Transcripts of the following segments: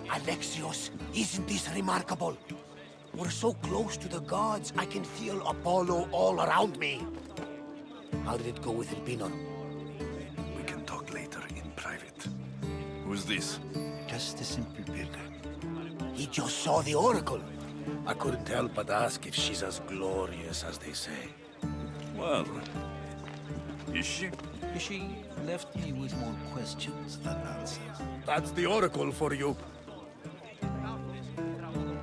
Alexios, isn't this remarkable? We're so close to the gods, I can feel Apollo all around me. How did it go with Elpinor? We can talk later in private. Who's this? Just a simple pilgrim. He just saw the oracle. I couldn't help but ask if she's as glorious as they say. Well, is she? She left me with more questions than answers. That's the oracle for you.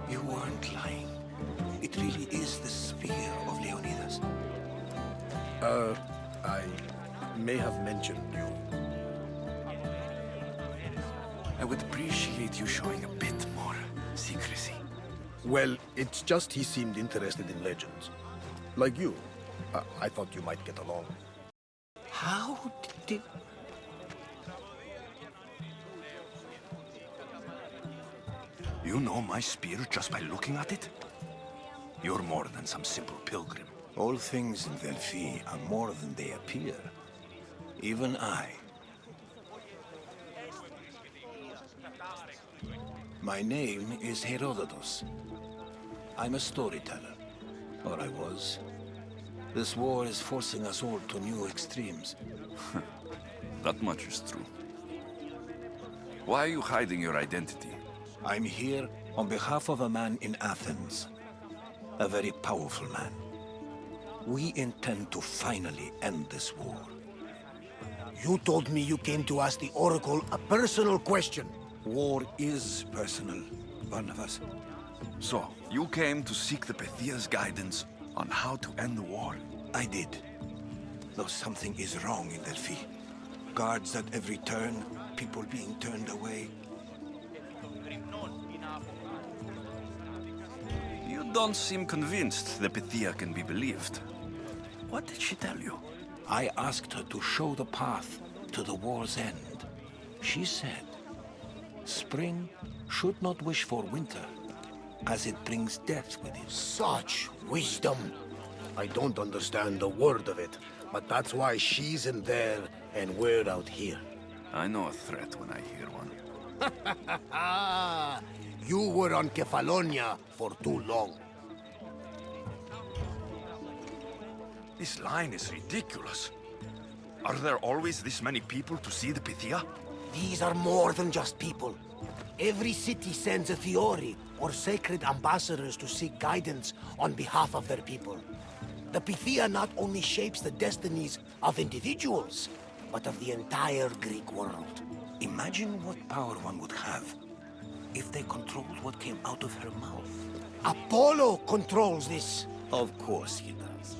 You weren't lying. It really is the spear of Leonidas. I may have mentioned you. I would appreciate you showing a bit more secrecy. Well, it's just he seemed interested in legends. Like you. I thought you might get along. How did... You know my spear just by looking at it? You're more than some simple pilgrim. All things in Delphi are more than they appear. Even I. My name is Herodotus. I'm a storyteller. Or I was. This war is forcing us all to new extremes. That much is true. Why are you hiding your identity? I'm here on behalf of a man in Athens. A very powerful man. We intend to finally end this war. You told me you came to ask the oracle a personal question. War is personal, Barnabas. So, you came to seek the Pythia's guidance on how to end the war? I did. Though something is wrong in Delphi. Guards at every turn, people being turned away. You don't seem convinced the Pythia can be believed. What did she tell you? I asked her to show the path to the war's end. She said, spring should not wish for winter, as it brings death with it. Such wisdom. I don't understand a word of it, but that's why she's in there and we're out here. I know a threat when I hear one. You were on Kefalonia for too long. This line is ridiculous. Are there always this many people to see the Pythia? These are more than just people. Every city sends a Fiori or sacred ambassadors to seek guidance on behalf of their people. The Pythia not only shapes the destinies of individuals, but of the entire Greek world. Imagine what power one would have if they controlled what came out of her mouth. Apollo controls this. Of course he does.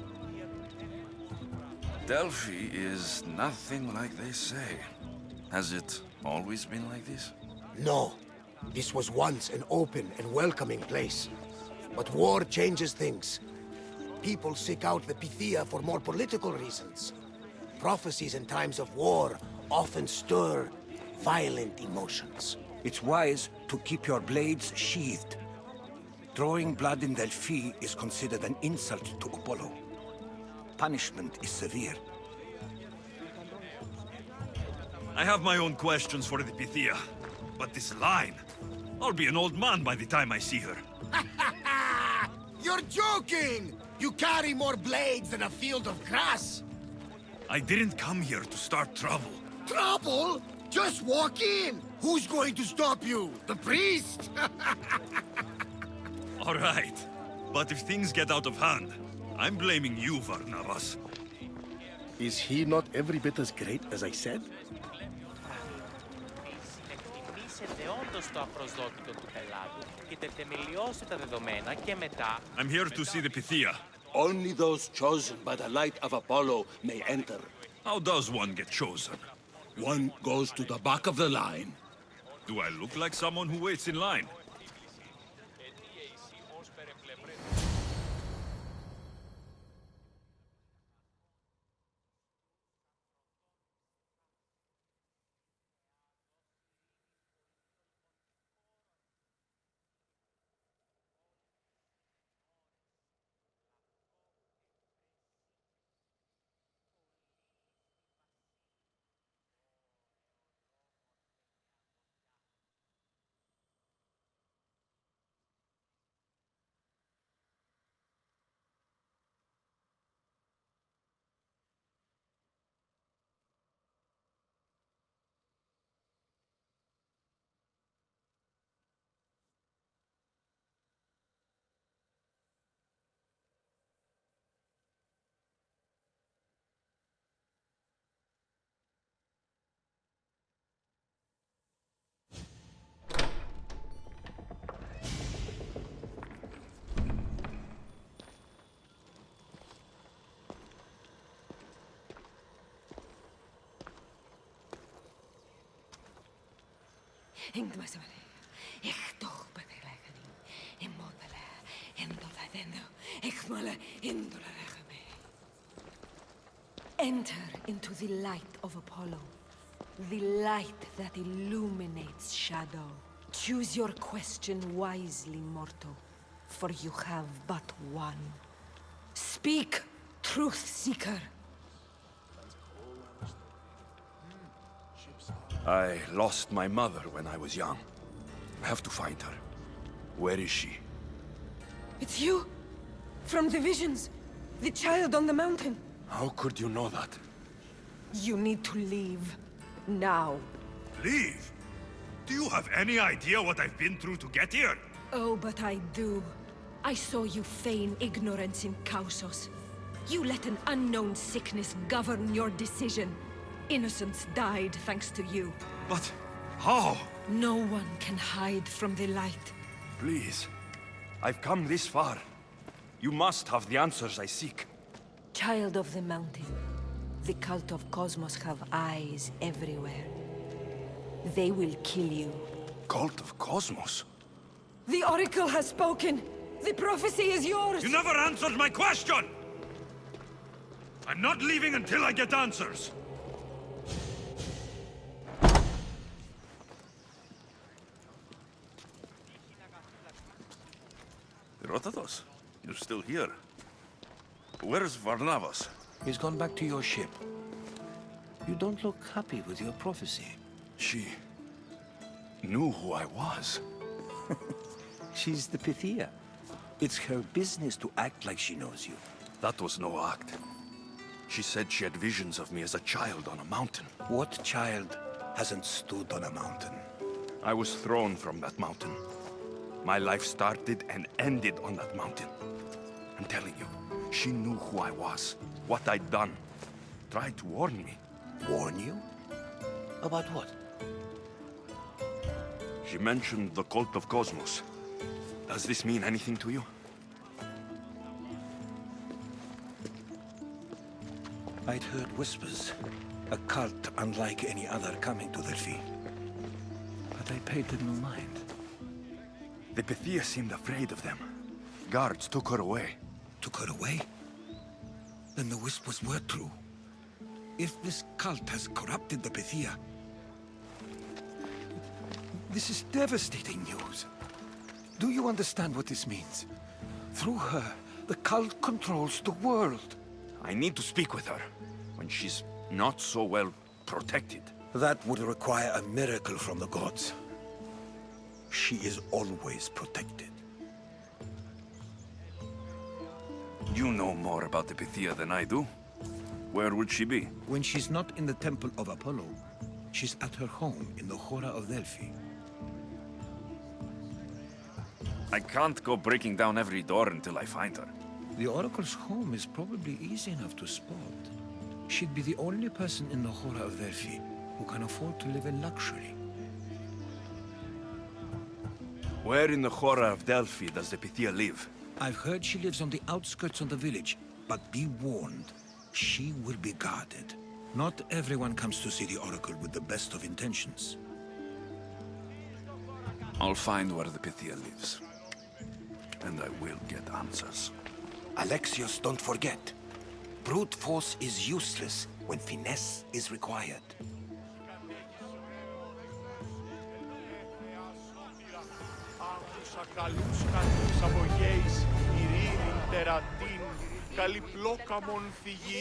Delphi is nothing like they say. Has it always been like this? No. This was once an open and welcoming place. But war changes things. People seek out the Pythia for more political reasons. Prophecies in times of war often stir violent emotions. It's wise to keep your blades sheathed. Drawing blood in Delphi is considered an insult to Apollo. Punishment is severe. I have my own questions for the Pythia, but this line... I'll be an old man by the time I see her. You're joking! You carry more blades than a field of grass! I didn't come here to start trouble. Trouble? Just walk in! Who's going to stop you? The priest? All right, but if things get out of hand, I'm blaming you, Varnavas. Is he not every bit as great as I said? στο απροσδόκητο του πελάτου και τετεμελιώσει τα δεδομένα και μετά... I'm here to see the Pythia. Only those chosen by the light of Apollo may enter. How does one get chosen? One goes to the back of the line. Do I look like someone who waits in line? Enter into the light of Apollo, the light that illuminates shadow. Choose your question wisely, mortal, for you have but one. Speak, truth seeker. I lost my mother when I was young. I have to find her. Where is she? It's you, from the visions, the child on the mountain. How could you know that? You need to leave, now. Leave? Do you have any idea what I've been through to get here? Oh, but I do. I saw you feign ignorance in Kausos. You let an unknown sickness govern your decision. Innocents died thanks to you. But how? No one can hide from the light. Please. I've come this far. You must have the answers I seek. Child of the mountain, the cult of Cosmos have eyes everywhere. They will kill you. Cult of Cosmos? The Oracle has spoken! The prophecy is yours! You never answered my question! I'm not leaving until I get answers! Herodotus, you're still here. Where's Varnavas? He's gone back to your ship. You don't look happy with your prophecy. She knew who I was. She's the Pythia. It's her business to act like she knows you. That was no act. She said she had visions of me as a child on a mountain. What child hasn't stood on a mountain? I was thrown from that mountain. My life started and ended on that mountain. I'm telling you, she knew who I was, what I'd done. Tried to warn me. Warn you? About what? She mentioned the cult of Cosmos. Does this mean anything to you? I'd heard whispers. A cult unlike any other coming to Delphi. But I paid them no mind. The Pythia seemed afraid of them. Guards took her away. Took her away? Then the whispers were true. If this cult has corrupted the Pythia... This is devastating news. Do you understand what this means? Through her, the cult controls the world. I need to speak with her, when she's not so well protected. That would require a miracle from the gods. She is always protected. You know more about the Pythia than I do. Where would she be? When she's not in the temple of Apollo, she's at her home in the Hora of Delphi. I can't go breaking down every door until I find her. The Oracle's home is probably easy enough to spot. She'd be the only person in the Hora of Delphi who can afford to live in luxury. Where in the Hora of Delphi does the Pythia live? I've heard she lives on the outskirts of the village, but be warned, she will be guarded. Not everyone comes to see the Oracle with the best of intentions. I'll find where the Pythia lives. And I will get answers. Alexios, don't forget. Brute force is useless when finesse is required. Άκουσα καλούς κατούς από γέης, ειρήνην τερατήν, καλή πλόκαμον φυγή.